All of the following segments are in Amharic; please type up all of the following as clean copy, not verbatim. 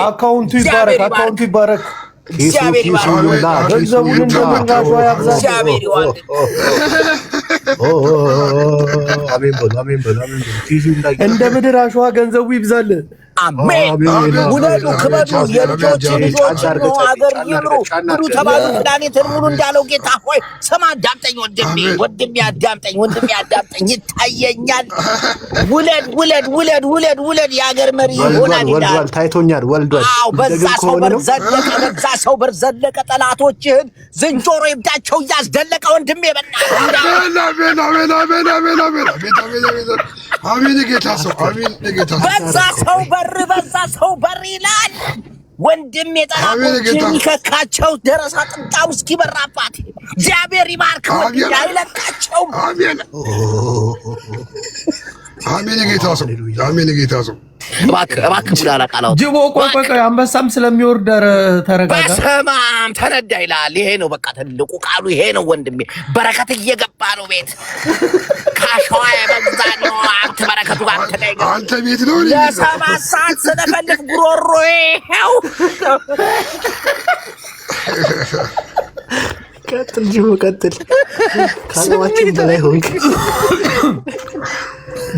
አካውንቱ ይባረክ ገንዘቡን እንደምንጋቷ ያብዛ። እንደ ምድር አሸዋ ገንዘቡ ይብዛል። አሜን። ውለዱ፣ ክበዱ፣ የልጆች ነው አገር ይምሩ ብሉ ተባሉ። ፕላኔትን ሙሉ እንዳለው ጌታ ሆይ ስማ፣ አዳምጠኝ ወንድሜ አዳምጠኝ። ይታየኛል። ውለድ የአገር መሪ ይሆናል ይላል። ታይቶኛል፣ ወልዷል። አዎ፣ በዛ ሰው በር ዘለቀ ጠላቶችህን ዝንጀሮ ይብዳቸው እያስደለቀ ወንድሜ በዛ ሰው በር ይላል ወንድሜ። ጠላቶችን የሚከካቸው ደረሳ ጥምጣሙ እስኪበራባት እግዚአብሔር ይባርክ ወንድሜ፣ አይለቃቸውም። አሜን የጌታ ሰው እባክህ ቡላላ ቃላው ጅቦ ቆይ አንበሳም ስለሚወርድ ተረጋጋ። በሰማም ተነዳ ይላል። ይሄ ነው በቃ ትልቁ ቃሉ ይሄ ነው ወንድሜ። በረከት እየገባ ነው ቤት ካሸዋ የበዛ ነው። አንተ በረከቱ ጋር አንተ ቤት ነው ለሰባት ሰዓት ስለፈልግ ጉሮሮ ይሄው ቀጥል ጅቦ ቀጥል። ካለማችን በላይ ሆንክ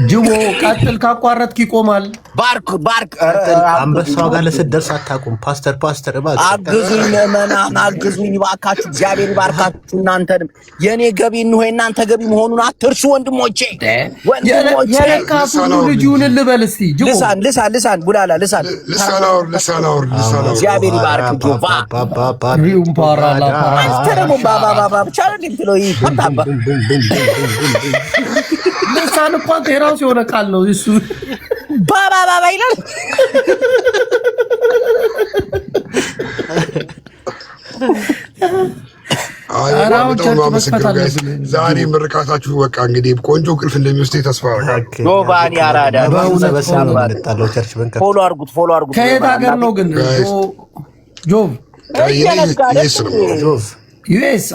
ጅቦ ቀጥል። ካቋረጥክ ይቆማል። ባርክ አንበሳው ጋር ለስደርስ አታቁም። ፓስተር አግዙኝ፣ ምዕመናን አግዙኝ እባካችሁ። እግዚአብሔር ይባርካችሁ። እናንተንም የኔ ገቢ ነው እናንተ ገቢ መሆኑን አትርሱ ወንድሞቼ። የለካሱ ልጅውን ልበል እስቲ ጅቦ ልሳን ቡላላ ልሳን እግዚአብሔር ይባርክ ጆባ ሪውም ፓራላ አስተረሙ ባባ ብቻ ነው ይፈታባ ልሳን እንኳን የራሱ የሆነ ቃል ነው እሱ ባባ ይላል። ዛሬ ምርቃታችሁ በቃ እንግዲህ ቆንጆ ቅልፍ እንደሚወስድ ተስፋ አደርጋለሁ። ኖባኒ አራዳ ፎሎ አድርጉት። ከየት ሀገር ነው ግን ጆብ? ዩኤስ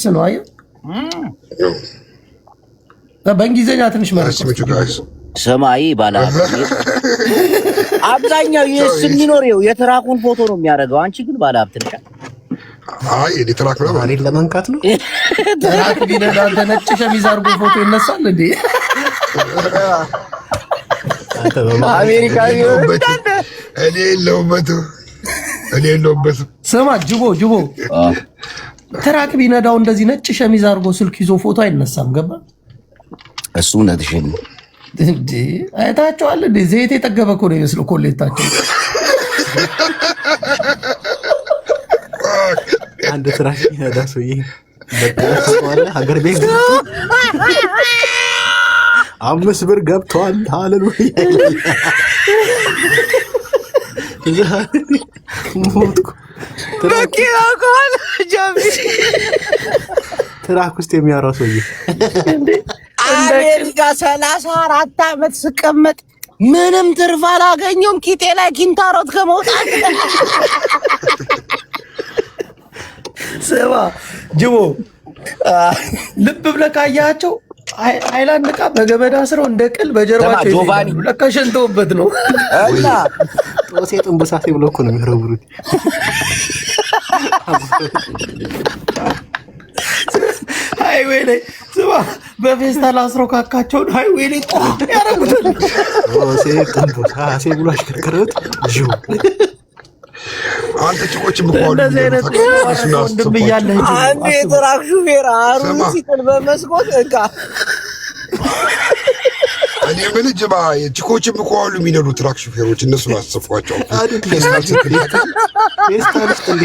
ነው። አየሁ በእንግሊዝኛ ትንሽ ሰማይ ባላ አብዛኛው ዩኤስ የሚኖረው የትራኩን ፎቶ ነው የሚያደርገው። አንቺ ግን ባላ ሀብት ነሽ። አይ ትራክ ነው ማለት ለመንካት ነው። ትራክ ቢነዳ አንተ ነጭ ሸሚዝ አድርጎ ፎቶ ይነሳል እንዴ? አሜሪካ እኔ የለሁበትም። ስማ ጅቦ ትራክ ቢነዳው እንደዚህ ነጭ ሸሚዝ አድርጎ ስልክ ይዞ ፎቶ አይነሳም። ገባ? እሱ እውነትሽን ነው እንዴ? አይታቸዋል እንዴ? ዘይት የጠገበ እኮ ነው የሚመስለው ኮሌታቸው። አንድ ትራክ ቢነዳ ሰውዬ በቃ ሀገር ቤት 5 ብር ገብቷል። ሃሌሉያ ትራክ ውስጥ የሚያወራው ሰውዬ አሜሪካ 34 ዓመት ስቀመጥ ምንም ትርፍ አላገኘሁም። ኪቴ ላይ ኪንታሮት ከመውጣት ስማ ጅቦ ልብ ብለህ ካያቸው ሃይላንድ ዕቃ በገመድ አስረው እንደ ቅል በጀርባቸው ጆቫኒ ለካ ሸንተውበት ነው። እና ጦሴ ጥንቡሳቴ ብሎ እኮ ነው የሚረብሩት። ሃይዌይ ላይ ስማ በፌስታል አስረው ካካቸውን ሃይዌይ ላይ ያረጉታል። ጦሴ ጥንቡሳቴ ብሎ አሽከርከሩት። ጅቦ አንተ ጭቆች ምቆሉ ወንድም እያለህ አንዴ ትራክ ሹፌር አሩን ሲጥል በመስኮት እቃ እኔ ምን ጅባ ጭቆች ምቆሉ የሚነዱ ትራክ ሹፌሮች እነሱ አሰፏቸው።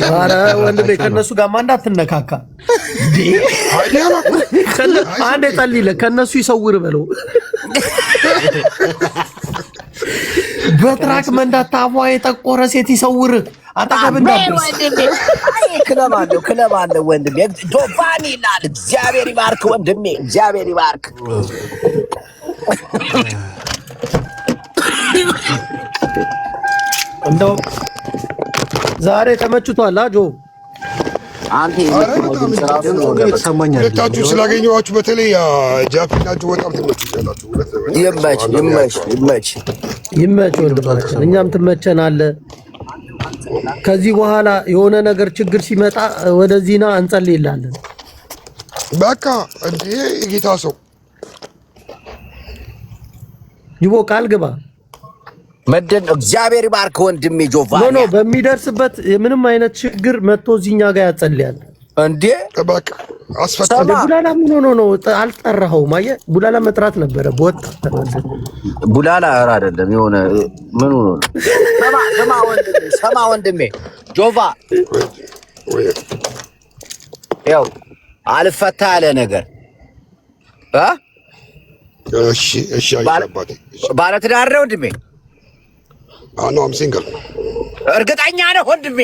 ኧረ ወንድሜ ከነሱ ጋር እንዳትነካካ እንዴ። አንዴ ጸልይለት ከነሱ ይሰውር በለው። በትራክ መንዳት ታፏ የጠቆረ ሴት ይሰውር አጠገብ እንዳትደርስ። ክለብ አለው ወንድሜ። ዶፋን ይላል። እግዚአብሔር ይባርክ ወንድሜ፣ እግዚአብሔር ይባርክ። እንደው ዛሬ ተመችቷል ጆ? አንተ ሁለታችሁ ስላገኘኋችሁ በተለይ ጃፒናችሁ በጣም ትመችኛላችሁ። ይመች ይመች ወንድማችን፣ እኛም ትመቸናለህ። ከዚህ በኋላ የሆነ ነገር ችግር ሲመጣ ወደዚህና እንጸልይላለን። በቃ እንዴ የጌታ ሰው ጅቦ ቃል ግባ። መደን እግዚአብሔር ይባርክ ወንድሜ ጆቫኒ። ኖ በሚደርስበት ምንም አይነት ችግር መጥቶ እዚህኛ ጋር ያጸልያል እንዴ። በቃ አስፈታለ። ቡላላ ምን ሆኖ ነው አልጠራኸውም? አየህ ቡላላ መጥራት ነበረ። በወጣ ቡላላ ኧረ አይደለም የሆነ ምን ሆኖ ነው? ሰማ ወንድሜ ጆቫ ያው አልፈታ ያለ ነገር እሺ አይባባቴ ባለ ትዳር ነው ወንድሜ? አም ሲንግል። እርግጠኛ ነህ ወንድሜ?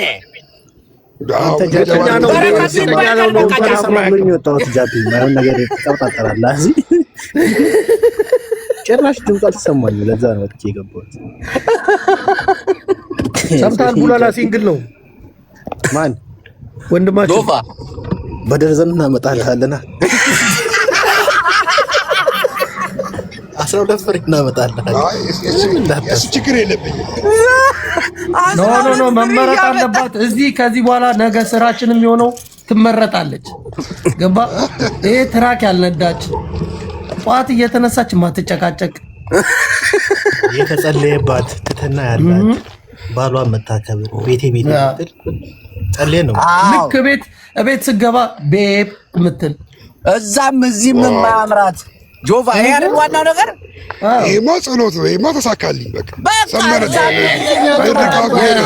ጭራሽ ድምፅ አልተሰማኝም። ለዛ ነው ወጥቼ የገባሁት። ሰምተሃል? ቡላላ ሲንግል ነው። ማን ወንድማችን ጆቫ? በደርዘን እናመጣልሃለና 12 ፍሬ እናመጣልሃለን። እሱ ችግር የለብኝም። ኖ መመረጥ አለባት እዚህ። ከዚህ በኋላ ነገ ስራችን የሚሆነው ትመረጣለች። ገባ? ይሄ ትራክ ያልነዳች ጧት እየተነሳች ማትጨቃጨቅ የተጸለየባት ትትና ያላት ባሏን መታከብ ቤቴ ምትል ጸለየ ነው። ልክ ቤት ስገባ ቤብ ምትል እዛም እዚህም የማያምራት ጆቫ። ይሄ አይደል ዋናው ነገር? ይሄማ ጸሎት ነው። ይሄማ ተሳካልኝ። በቃ ሰመረ።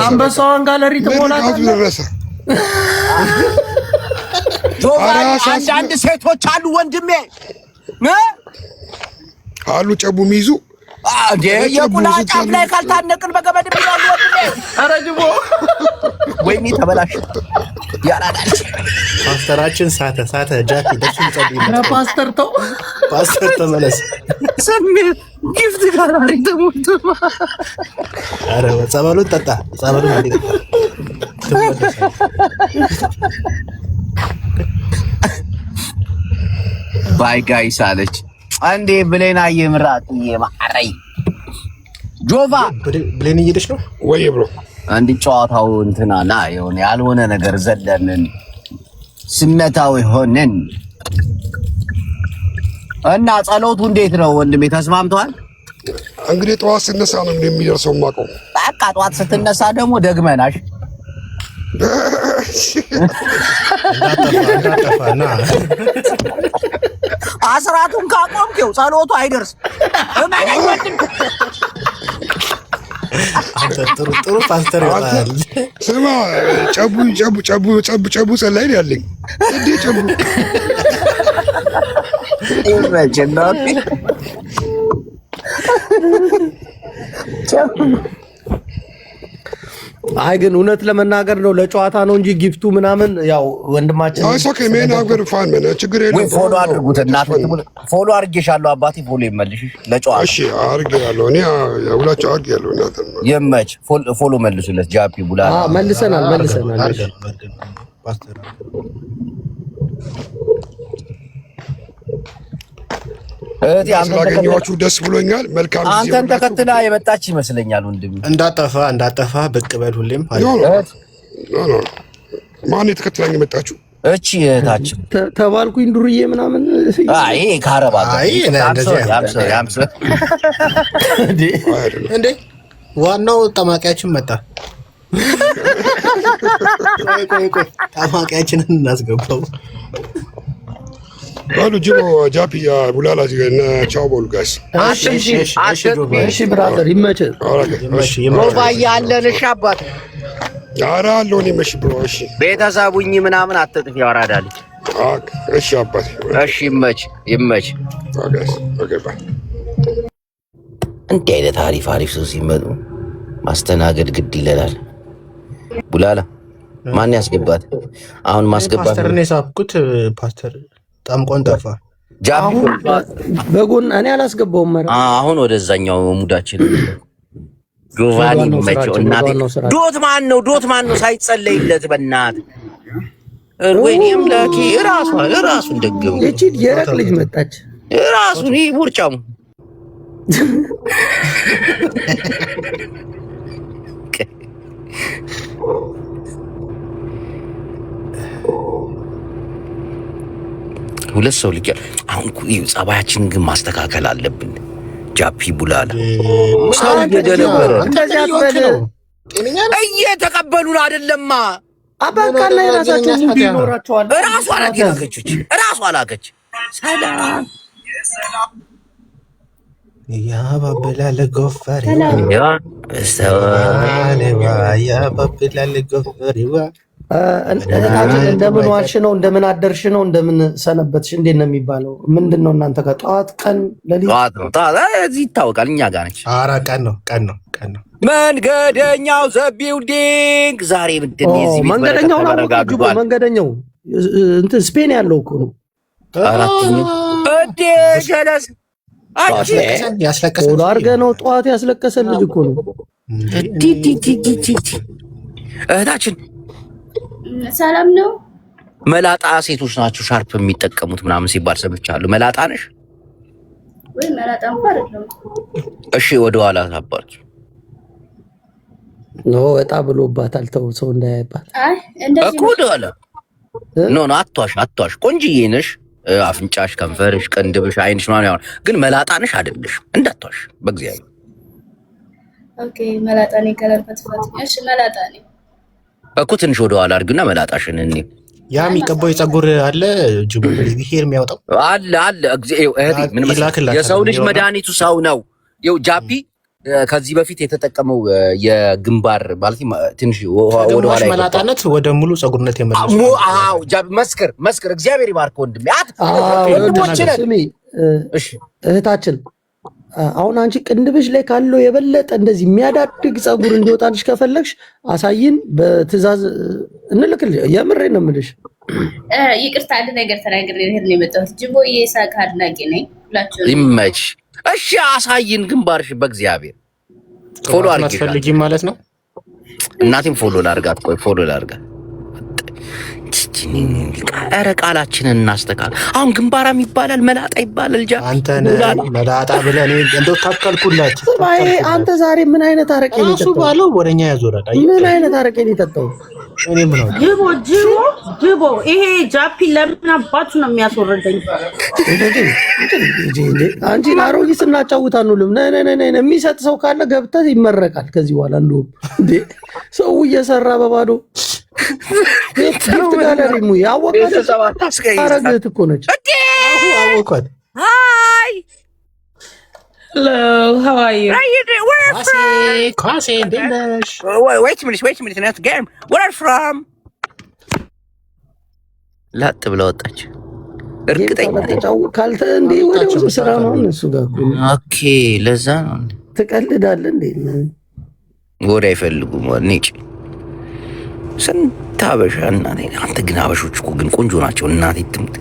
አንበሳዋን ጋለሪ ተሞላታ ደረሰ። ጆቫ አንዳንድ ሴቶች አሉ ወንድሜ አሉ ጨቡ ሚይዙ የቁላ ጫፍ ላይ ካልታነቅን በገመድ ይላሉ ወንድሜ። ኧረ ጅቦ ወይኔ ተበላሽ። ያራዳች ፓስተራችን ሳተ ጃኪ ደሱን ጸልይ። ፓስተር ተው፣ ፓስተር ተመለስ። ሰሜ ጊፍት ጋር ተሞልቶ ኧረ ጸበሉን ጠጣ። ጸበሉን እንዲጠጣ ባይ ጋይስ አለች አንዴ ብሌና የምራት የማረይ ጆቫ ብሌን እየሄደች ነው ወይ ብሮ? አንድ ጨዋታው እንትናና የሆነ ያልሆነ ነገር ዘለንን ስሜታዊ ሆነን እና ጸሎቱ እንዴት ነው ወንድሜ? ተስማምተዋል? እንግዲህ ጠዋት ስነሳ ነው የሚደርሰው ማቀው። በቃ ጠዋት ስትነሳ ደግሞ ደግመናሽ እንዳጠፋና አስራቱን ካቆምከው ጸሎቱ አይደርስ። ጥሩ ፓስተር ይባላል። ስማ ጨቡ ጸላይ ያለኝ እንዴ ጨቡ አይ ግን እውነት ለመናገር ነው ለጨዋታ ነው እንጂ ጊፍቱ ምናምን ያው ወንድማችን ችግር የለም። ወይ ፎሎ አድርጉት። እናት ፎሎ አድርጌሻለሁ አባቴ። ፎሎ ይመልሽ ለጨዋታ። እሺ አድርጌያለሁ እኔ ሁላችሁ አድርጌያለሁ። እናት ይመች። ፎሎ መልሱለት። ጃፒ ቡላ መልሰናል። ስላገኘኋችሁ ደስ ብሎኛል። መልካም ጊዜ። አንተን ተከትላ የመጣች ይመስለኛል ወንድሜ። እንዳጠፋ ብቅ በል ሁሌም። ማን የተከትላኝ የመጣችሁ? እቺ እህታችን ተባልኩኝ ዱርዬ ምናምን። አይ ካረባ እንዴ ዋናው ጠማቂያችን መጣ። ቆይ ጠማቂያችንን እናስገባው። ባሉ ጅቦ ጃፒ ቡላላ ቻው ቦሉ ጋይስ። እሺ ብራዘር ይመችህ። ሮባዬ አለን። እሺ አባቴ ኧረ አለሁ እኔ። እሺ ብሮ እሺ ቤተሰቡኝ ምናምን አትጥፊ ያወራዳል። እሺ አባቴ እሺ ይመች። እንዲህ አይነት አሪፍ ሰው ሲመጡ ማስተናገድ ግድ ይለናል። ቡላላ ማን ያስገባት? አሁን ማስገባት ፓስተር ነው የሳብኩት። ፓስተር ጠምቆን ጠፋ። አሁን በጎን እኔ አላስገባውም። አሁን ወደዛኛው ሙዳችን ጆቫኒ መቸው እናቴ። ዶት ማን ነው ሳይጸለይለት በእናት ወይኔም ላኪ ራሱን ደገሙ። እቺ የረቅ ልጅ መጣች። ራሱን ይቦርጫሙ ሁለት ሰው ልጅ አሁን ጸባያችን ግን ማስተካከል አለብን። ጃፒ ቡላላ ሰው እየደነበረ እየተቀበሉን አይደለማ። አባካና የራሳቸው ሙድ ይኖራቸዋል። ራሷ አላከች። ሰላም ያባብላል ጎፈሬ ያባብላል ጎፈሬዋ። እንደምን ዋልሽ ነው? እንደምን አደርሽ ነው? እንደምን ሰነበትሽ? እንዴት ነው የሚባለው? ምንድን ነው እናንተ ጋር ጠዋት፣ ቀን፣ ሌሊት? ጠዋት ነው። እዚህ ይታወቃል። እኛ ጋር ነች። ኧረ ቀን ነው። መንገደኛው ዘቢውዲንግ ዛሬ ምንድን ነው? እዚህ መንገደኛው ነው። መንገደኛው እንትን ስፔን ያለው እኮ ነው። ጀለስ ፎሎ አድርገህ ነው ጠዋት ያስለቀሰን ልጅ እኮ ነው። እህታችን ሰላም ነው። መላጣ ሴቶች ናቸው ሻርፕ የሚጠቀሙት ምናምን ሲባል ሰምቻለሁ። መላጣ ነሽ ወይ? መላጣ እንኳን አይደለም። እሺ ወደ ኋላ ታባች ነው ወጣ ብሎባታል። ተው ሰው እንዳያይባት። አይ እንደዚህ እኮ ወደ ኋላ ኖ አትዋሽ። ቆንጅዬ ነሽ። አፍንጫሽ፣ ከንፈርሽ፣ ቅንድብሽ፣ አይንሽ ምናምን ያው ግን መላጣ ነሽ አይደለሽ። እንዳትዋሽ በእግዚአብሔር። ኦኬ መላጣ ነኝ ከለርፈትፈት። እሺ መላጣ ነኝ እኮ ትንሽ ወደ ኋላ አድርግና መላጣሽን እኔ ያ የሚቀባው የፀጉር አለ ጅቡ ሄር የሚያወጣው አለ ምን መሰለህ የሰው ልጅ መድኃኒቱ ሰው ነው። ይኸው ጃፒ ከዚህ በፊት የተጠቀመው የግንባር ማለት ትንሽ ወደ ኋላ መላጣነት ወደ ሙሉ ፀጉርነት የመለሰ አዎ ጃፒ መስክር እግዚአብሔር ይባርክ ወንድሜ። እሺ እህታችን አሁን አንቺ ቅንድብሽ ላይ ካለው የበለጠ እንደዚህ የሚያዳድግ ፀጉር እንዲወጣልሽ ከፈለግሽ አሳይን፣ በትዕዛዝ እንልክልሽ። የምሬን ነው የምልሽ። ይቅርታ አንድ ነገር ተናግሬ ልሄድ ነው የመጣሁት። ጅቦ የሳቅ አድናቂ ነኝ። ሁላችሁ ይመች። እሺ አሳይን ግንባርሽ በእግዚአብሔር። ፎሎ አድርጊ አትፈልጊም ማለት ነው። እናቴም ፎሎ ላድርጋት። ቆይ ፎሎ ላድርጋት። ኧረ ቃላችንን እናስተካክል። አሁን ግንባራም ይባላል መላጣ ይባላል። ጃፒ አንተ መላጣ ብለህ እኔ እንደው ታከልኩላችሁ። አንተ ዛሬ ምን አይነት አረቄ ነው የጠጣው? ባለው ወደኛ ያዞራል። ምን አይነት አረቄ ነው የጠጣው? እኔ ምን ነው ጅቦ ይሄ ጃፒ ለምን አባቱ ነው የሚያስወርደኝ? አንቺ ናሮጊ ስናጫውታ አንውልም። ነይ የሚሰጥ ሰው ካለ ገብተህ ይመረቃል። ከዚህ በኋላ እንደውም ሰው እየሰራ በባዶ ጊፍት ጋለሪ ሙይ ያወቃት አረገት እኮ ነች። አወቃት። ሃይ Hello, how are you? How you doing? Where are you from? Kwasi, English. Wait a minute. That's the game. Where are you from? ላጥ ብላ ወጣች። እርግጠኛ ካልተ እንዴ ወደ ስራ ነው እሱ ጋር እኮ። ኦኬ ለዛ ነው ትቀልዳለህ እንዴ? ወደ አይፈልጉም ወንጭ ስንት አበሻ እናቴ። አንተ ግን አበሾች እኮ ግን ቆንጆ ናቸው እናቴ ትምት።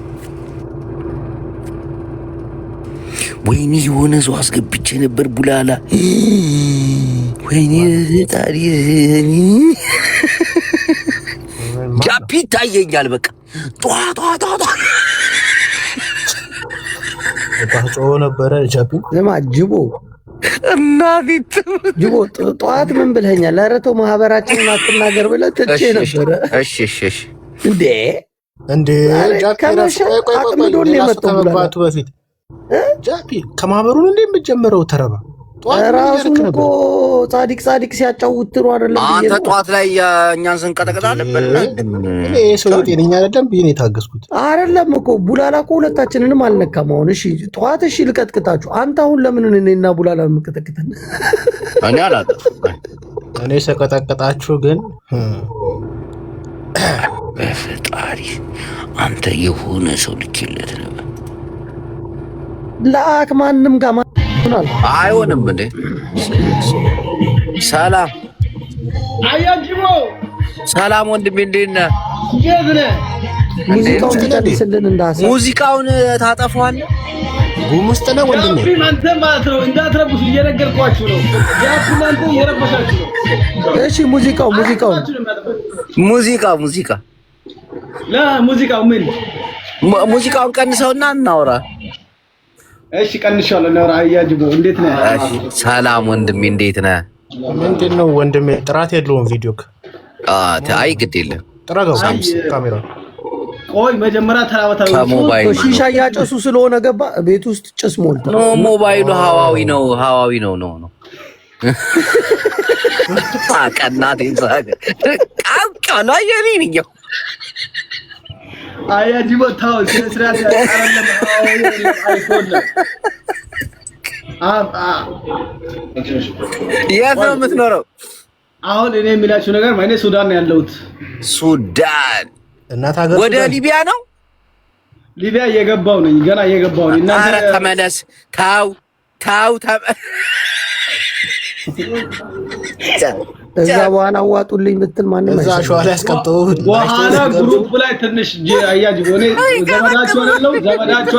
ወይኔ የሆነ ሰው አስገብቼ ነበር ቡላላ። ወይኔ ታሪ ጃፒ ታየኛል። በቃ ጧ ባጮ ነበረ ጃፒ ጅቦ እናቴ ጅቦ ጠዋት ምን ብለኸኛል? ኧረ ተው ማህበራችንን አትናገር ብለህ ትቼ ነበረ። እሺ እንዴ ጃፒ አጥምዶን የመጣው ከመባቱ በፊት ጃፒ ከማህበሩን እንዴ የምትጀምረው ተረባ ራሱን እኮ ጻድቅ ሲያጫውት ትሩ አይደለም። አንተ ጠዋት ላይ እኛን ስንቀጠቅጥ አለበት። እኔ ሰው ጤነኛ አይደለም ብዬ ነው የታገስኩት። አይደለም እኮ ቡላላ እኮ ሁለታችንንም አልነካም። አሁን እሺ ጠዋት እሺ ልቀጥቅጣችሁ። አንተ አሁን ለምን እኔና ቡላላ የምንቀጠቅጠን? እኔ አላውቅም። እኔ ሰቀጠቅጣችሁ ግን በፈጣሪ አንተ የሆነ ሰው ልክለት ነው ላክ ማንም ጋር ማናል አይሆንም እንዴ? ሰላም አያጅቦ ሰላም ወንድሜ እንዴት ነህ? ሙዚቃውን ትጨርስልን እንዳሰ ሙዚቃውን ታጠፋዋለህ? ጉም ውስጥ ነው ወንድሜ። ጃፒ አንተ ማለት ነው እንዳትረብሱ እየነገርኳችሁ ነው። ጃፒ አንተ እየረበሻችሁ ነው። እሺ ሙዚቃው ሙዚቃው ምን ሙዚቃውን ቀንሰውና እናውራ። እሺ ቀንሻለሁ ነው አያጅቦ እንዴት ነህ? ሰላም ወንድሜ እንዴት ነህ? ምንድነው ወንድሜ ጥራት የለውም ቪዲዮክ። አይ ግድ የለም ጥራጋው ካሜራ ቆይ መጀመሪያ ተራወታው ሺሻ ያጨሱ ስለሆነ ገባ ቤት ውስጥ ጭስ ሞልቶ ነው። ሞባይሉ ሀዋዊ ነው ነው አቀናት ይዛግ ቃቃላ የኔንኛው አያጅቦ ታው ስለስራት ያቀረለ አይፎን የት ነው የምትኖረው? አሁን እኔ የሚላችሁ ነገር ማይኔ ሱዳን ነው ያለሁት። ሱዳን እናት ሀገር ወደ ሊቢያ ነው። ሊቢያ እየገባው ነኝ ገና እየገባው ነኝ። እናንተ ኧረ ተመለስ። ታው እዛ በኋላ አዋጡልኝ ብትል ማንም እዛ ሸዋ ላይ አስቀምጠው በኋላ ግሩፕ ላይ ትንሽ አያጅቦ እኔ ዘመዳቸው አይደለም ዘመዳቸው